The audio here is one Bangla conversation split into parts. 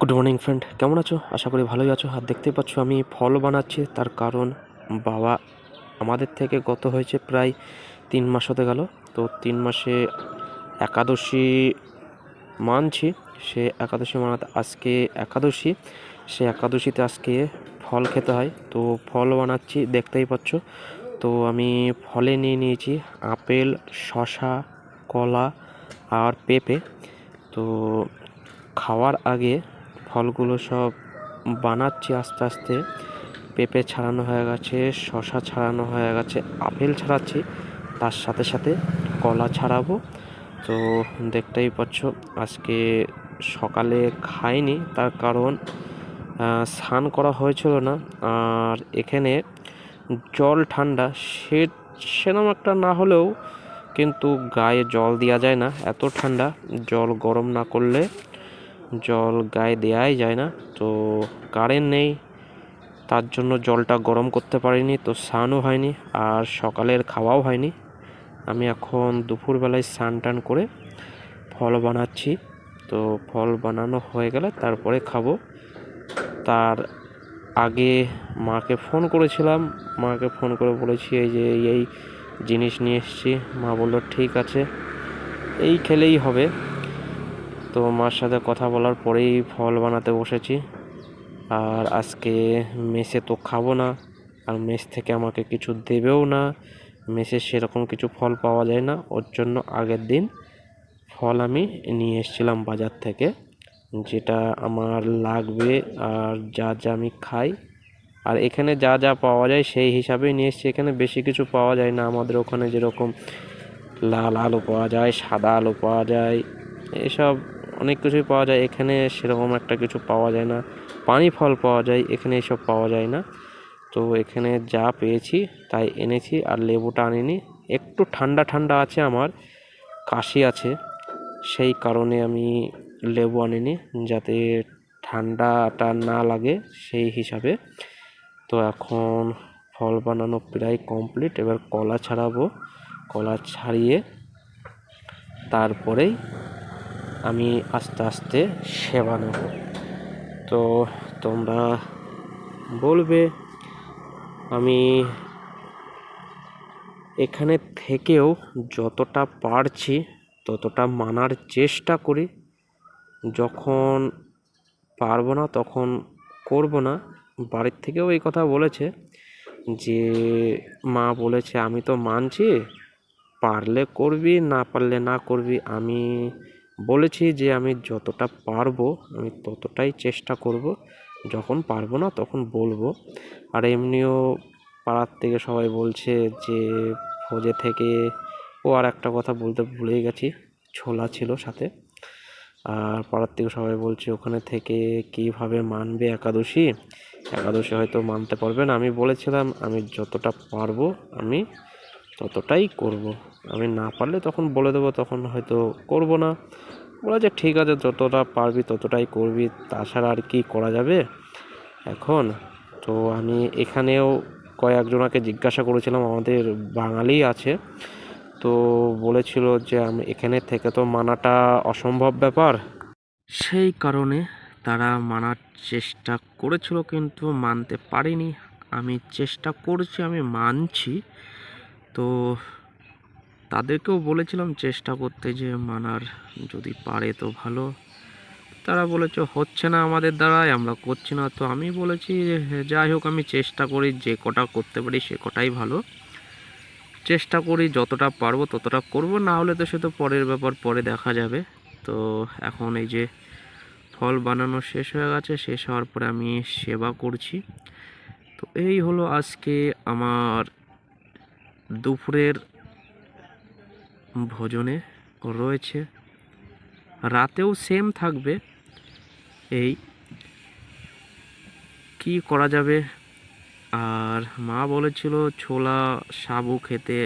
গুড মর্নিং ফ্রেন্ড, কেমন আছো? আশা করি ভালোই আছো। আর দেখতেই পাচ্ছ আমি ফল বানাচ্ছি, তার কারণ বাবা আমাদের থেকে গত হয়েছে প্রায় 3 মাস হতে গেল। তো 3 মাসে একাদশী মানছি। সে একাদশী মানাতে আজকে একাদশী, সে একাদশীতে আজকে ফল খেতে হয়। তো ফল বানাচ্ছি, দেখতেই পাচ্ছ। তো আমি ফলে নিয়ে নিয়েছি আপেল, শশা, কলা আর পেঁপে। তো খাওয়ার আগে ফলগুলো সব বানাচ্ছি আস্তে আস্তে। পেঁপে ছাড়ানো হয়ে গেছে, শশা ছাড়ানো হয়ে গেছে, আপেল ছাড়াচ্ছি, তার সাথে সাথে কলা ছাড়াবো। তো দেখতেই পাচ্ছ আজকে সকালে খাইনি, তার কারণ স্নান করা হয়েছিল না। আর এখানে জল ঠান্ডা, সেরকম একটা না হলেও কিন্তু গায়ে জল দেওয়া যায় না, এত ঠান্ডা। জল গরম না করলে জল গায়ে দেওয়াই যায় না। তো কারেন্ট নেই, তার জন্য জলটা গরম করতে পারিনি, তো স্নানও হয়নি আর সকালের খাওয়াও হয়নি। আমি এখন দুপুরবেলায় স্নান টান করে ফল বানাচ্ছি। তো ফল বানানো হয়ে গেলে তারপরে খাবো। তার আগে মাকে ফোন করেছিলাম, মাকে ফোন করে বলেছি এই যে এই জিনিস নিয়ে এসেছি। মা বললো ঠিক আছে, এই খেলেই হবে। তো মার সাথে কথা বলার পরেই ফল বানাতে বসেছি। আর আজকে মেসে তো খাবো না, আর মেস থেকে আমাকে কিছু দেবেও না। মেসে সেরকম কিছু ফল পাওয়া যায় না, ওর জন্য আগের দিন ফল আমি নিয়ে এসেছিলাম বাজার থেকে, যেটা আমার লাগবে আর যা যা আমি খাই। আর এখানে যা যা পাওয়া যায় সেই হিসাবেই নিয়ে এসেছি। এখানে বেশি কিছু পাওয়া যায় না। আমাদের ওখানে যেরকম লাল আলু পাওয়া যায়, সাদা আলু পাওয়া যায়, এসব অনেক কিছুই পাওয়া যায়, এখানে সেরকম একটা কিছু পাওয়া যায় না। পানি ফল পাওয়া যায়, এখানে এসব পাওয়া যায় না। তো এখানে যা পেয়েছি তাই এনেছি। আর লেবুটা আনিনি, একটু ঠান্ডা ঠান্ডা আছে, আমার কাশি আছে, সেই কারণে আমি লেবু আনিনি, যাতে ঠান্ডাটা না লাগে সেই হিসাবে। তো এখন ফল বানানো প্রায় কমপ্লিট, এবার কলা ছাড়াবো। কলা ছাড়িয়ে তারপরেই আমি আস্তে আস্তে সেবা নেব। তো তোমরা বলবে, আমি এখানে থেকেও যতটা পারছি ততটা মানার চেষ্টা করি। যখন পারবো না তখন করব না। বাড়ির থেকেও এই কথা বলেছে যে মা বলেছে আমি তো মানছি, পারলে করবি, না পারলে না করবি। আমি বলেছি যে আমি যতটা পারবো আমি ততটাই চেষ্টা করব, যখন পারবো না তখন বলবো। আর এমনিও পাড়ার থেকে সবাই বলছে যে ভোজে থেকে, ও আর একটা কথা বলতে ভুলেই গেছি, ছোলা ছিল সাথে। আর পাড়ার থেকে সবাই বলছে ওখানে থেকে কীভাবে মানবে একাদশী, একাদশী হয়তো মানতে পারবে না। আমি বলেছিলাম আমি যতটা পারবো আমি ততটাই করব, আমি না পারলে তখন বলে দেবো, তখন হয়তো করব না। বলা যে ঠিক আছে, যতটা পারবি ততটাই করবি, তাছাড়া আর কি করা যাবে এখন। তো আমি এখানেও কয়েকজনকে জিজ্ঞাসা করেছিলাম, আমাদের বাঙালি আছে, তো বলেছিল যে আমি এখানে থেকে তো মানাটা অসম্ভব ব্যাপার, সেই কারণে তারা মানার চেষ্টা করেছিল কিন্তু মানতে পারেনি। আমি চেষ্টা করছি, আমি মানছি। তো তাদেরকেও বলেছিলাম চেষ্টা করতে, যে মানার যদি পারে তো ভালো। তারা বলেছে হচ্ছে না আমাদের দ্বারাই, আমরা করছি না। তো আমি বলেছি যে যাই হোক, আমি চেষ্টা করি, যে কটা করতে পারি সে কটাই ভালো। চেষ্টা করি, যতটা পারবো ততটা করব, না হলে তো সে তো পরের ব্যাপার, পরে দেখা যাবে। তো এখন এই যে ফল বানানো শেষ হয়ে গেছে, শেষ হওয়ার পরে আমি সেবা করছি। তো এই হলো আজকে আমার দুপুরের ভোজনে রয়েছে, রাতেও সেম থাকবে। এই কি করা যাবে। আর মা বলেছিল ছোলা সাবু খেতে,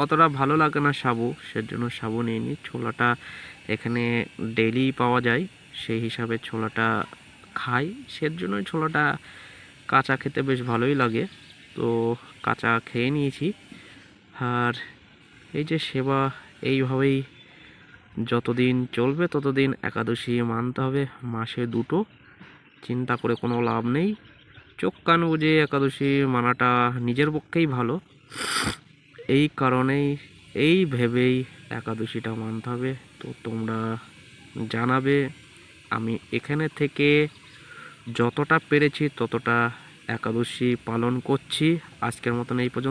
অতটা ভালো লাগে না সাবু, সেজন্য সাবু নিইনি। ছোলাটা এখানে ডেইলি পাওয়া যায়, সেই হিসাবে ছোলাটা খাই, সেজন্যই ছোলাটা কাঁচা খেতে বেশ ভালোই লাগে, তো কাঁচা খেয়ে নিয়েছি। আর এই যে সেবা এইভাবেই যতদিন চলবে ততদিন একাদশী মানতে হবে, মাসে দুটো, চিন্তা করে কোনো লাভ নেই। চোখ কান বুঝে একাদশী মানাটা নিজের পক্ষেই ভালো, এই কারণেই এই ভেবেই একাদশীটা মানতে হবে। তো তোমরা জানাবে, আমি এখানে থেকে যতটা পেরেছি ততটা একাদশী পালন করছি। আজকের মতন এই পর্যন্ত।